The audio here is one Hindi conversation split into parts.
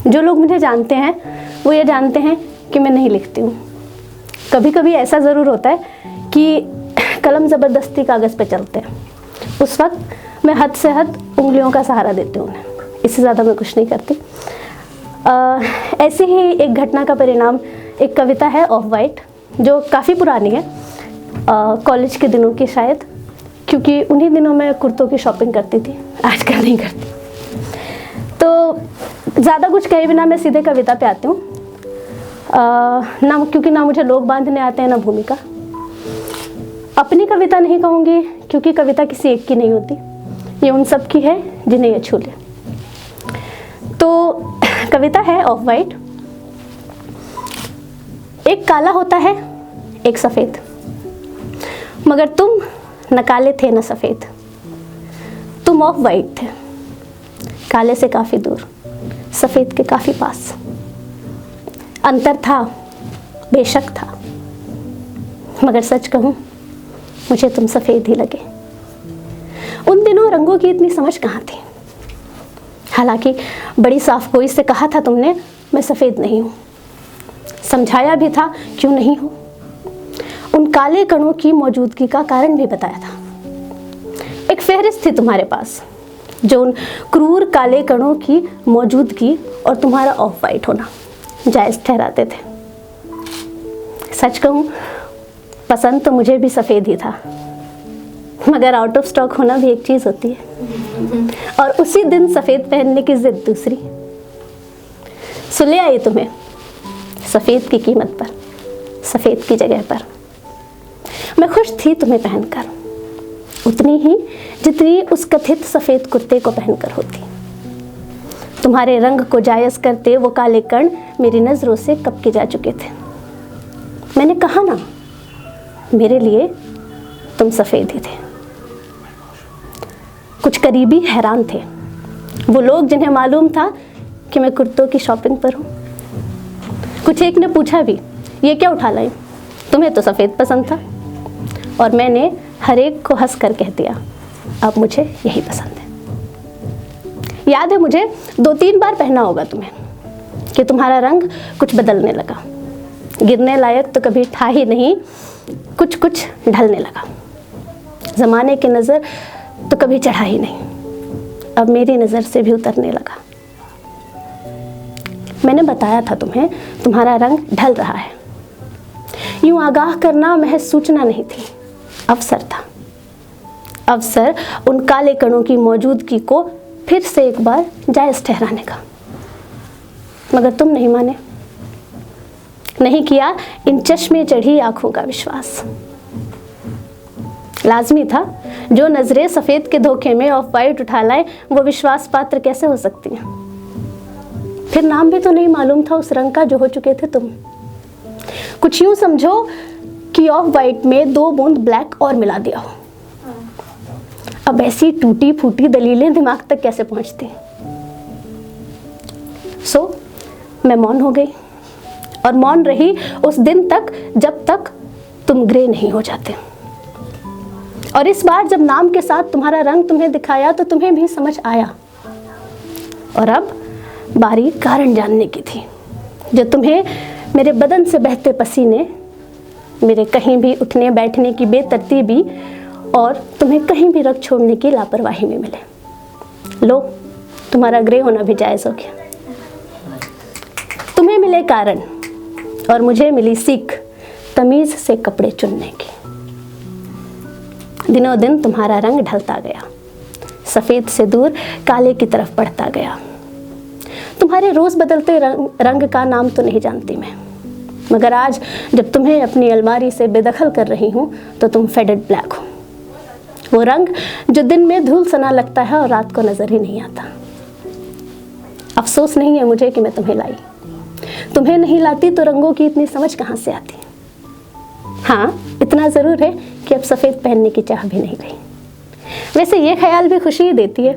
जो लोग मुझे जानते हैं वो ये जानते हैं कि मैं नहीं लिखती हूँ। कभी कभी ऐसा ज़रूर होता है कि कलम ज़बरदस्ती कागज़ पे चलते हैं, उस वक्त मैं हद से हद उंगलियों का सहारा देती हूँ उन्हें, इससे ज़्यादा मैं कुछ नहीं करती। ऐसी ही एक घटना का परिणाम एक कविता है ऑफ वाइट, जो काफ़ी पुरानी है, कॉलेज के दिनों की शायद, क्योंकि उन्हीं दिनों मैं कुर्तों की शॉपिंग करती थी, आजकल नहीं करती। तो ज़्यादा कुछ कहे बिना मैं सीधे कविता पे आती हूँ। क्योंकि ना मुझे लोग बांधने आते हैं ना भूमिका। अपनी कविता नहीं कहूँगी क्योंकि कविता किसी एक की नहीं होती, ये उन सब की है जिन्हें ये छू ले। तो कविता है ऑफ वाइट। एक काला होता है एक सफ़ेद, मगर तुम न काले थे न सफ़ेद, तुम ऑफ वाइट थे, काले से काफ़ी दूर, सफ़ेद के काफ़ी पास। अंतर था, बेशक था, मगर सच कहूँ मुझे तुम सफ़ेद ही लगे। उन दिनों रंगों की इतनी समझ कहाँ थी, हालांकि बड़ी साफ गोई से कहा था तुमने मैं सफ़ेद नहीं हूँ, समझाया भी था क्यों नहीं हूँ, उन काले कणों की मौजूदगी का कारण भी बताया था। एक फहरिस्त थी तुम्हारे पास जो उन क्रूर काले कणों की मौजूदगी और तुम्हारा ऑफ वाइट होना जायज़ ठहराते थे। सच कहूँ पसंद तो मुझे भी सफ़ेद ही था, मगर आउट ऑफ स्टॉक होना भी एक चीज़ होती है, और उसी दिन सफ़ेद पहनने की जिद दूसरी। सो ले आई तुम्हें सफ़ेद की कीमत पर, सफ़ेद की जगह पर। मैं खुश थी तुम्हें पहनकर, उतनी ही जितनी उस कथित सफ़ेद कुर्ते को पहनकर होती। तुम्हारे रंग को जायज़ करते वो काले कण मेरी नज़रों से कब के जा चुके थे। मैंने कहा ना, मेरे लिए तुम सफ़ेद ही थे। कुछ करीबी हैरान थे, वो लोग जिन्हें मालूम था कि मैं कुर्तों की शॉपिंग पर हूँ। कुछ एक ने पूछा भी, ये क्या उठा लाई, तुम्हें तो सफ़ेद पसंद था। और मैंने हर एक को हंस कर कह दिया, अब मुझे यही पसंद है। याद है मुझे 2-3 बार पहना होगा तुम्हें कि तुम्हारा रंग कुछ बदलने लगा, गिरने लायक तो कभी था ही नहीं, कुछ कुछ ढलने लगा। ज़माने की नज़र तो कभी चढ़ा ही नहीं, अब मेरी नज़र से भी उतरने लगा। मैंने बताया था तुम्हें तुम्हारा रंग ढल रहा है। यूं आगाह करना महज सूचना नहीं थी, अवसर था। अवसर उन काले कणों की मौजूदगी को फिर से एक बार जायज़ ठहराने का। मगर तुम नहीं माने, नहीं किया इन चश्मे चढ़ी आंखों का विश्वास। लाजमी था, जो नजरें सफ़ेद के धोखे में ऑफ वाइट उठा लाए वो विश्वास पात्र कैसे हो सकती हैं। फिर नाम भी तो नहीं मालूम था उस रंग का जो हो चुके थे तुम। कुछ यूं समझो कि ऑफ वाइट में 2 बूंद ब्लैक और मिला दिया हो। अब ऐसी टूटी फूटी दलीलें दिमाग तक कैसे पहुंचती। सो मैं मौन हो गई, और मौन रही उस दिन तक जब तक तुम ग्रे नहीं हो जाते। और इस बार जब नाम के साथ तुम्हारा रंग तुम्हें दिखाया तो तुम्हें भी समझ आया। और अब बारी कारण जानने की थी, जो तुम्हें मेरे बदन से बहते पसीने, मेरे कहीं भी उठने बैठने की बेतरतीबी और तुम्हें कहीं भी रख छोड़ने की लापरवाही में मिले। लो, तुम्हारा ग्रे होना भी जायज़ हो गया। तुम्हें मिले कारण और मुझे मिली सीख तमीज़ से कपड़े चुनने की। दिनों दिन तुम्हारा रंग ढलता गया, सफ़ेद से दूर काले की तरफ बढ़ता गया। तुम्हारे रोज़ बदलते रंग का नाम तो नहीं जानती मैं, मगर आज जब तुम्हें अपनी अलमारी से बेदखल कर रही हूँ तो तुम फेडेड ब्लैक हो। वो रंग जो दिन में धूल सना लगता है और रात को नज़र ही नहीं आता। अफसोस नहीं है मुझे कि मैं तुम्हें लाई। तुम्हें नहीं लाती तो रंगों की इतनी समझ कहाँ से आती। हाँ, इतना ज़रूर है कि अब सफ़ेद पहनने की चाह भी नहीं रही। वैसे ये ख्याल भी खुशी ही देती है,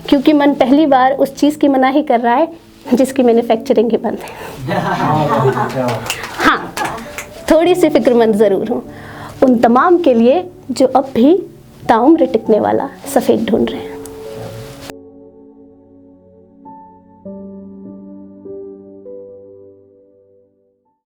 क्योंकि मन पहली बार उस चीज़ की मनाही कर रहा है जिसकी मैन्युफैक्चरिंग ही बंद है। हाँ, थोड़ी सी फिक्रमंद ज़रूर हूँ उन तमाम के लिए जो अब भी ताउम्र टिकने वाला सफ़ेद ढूंढ रहे हैं।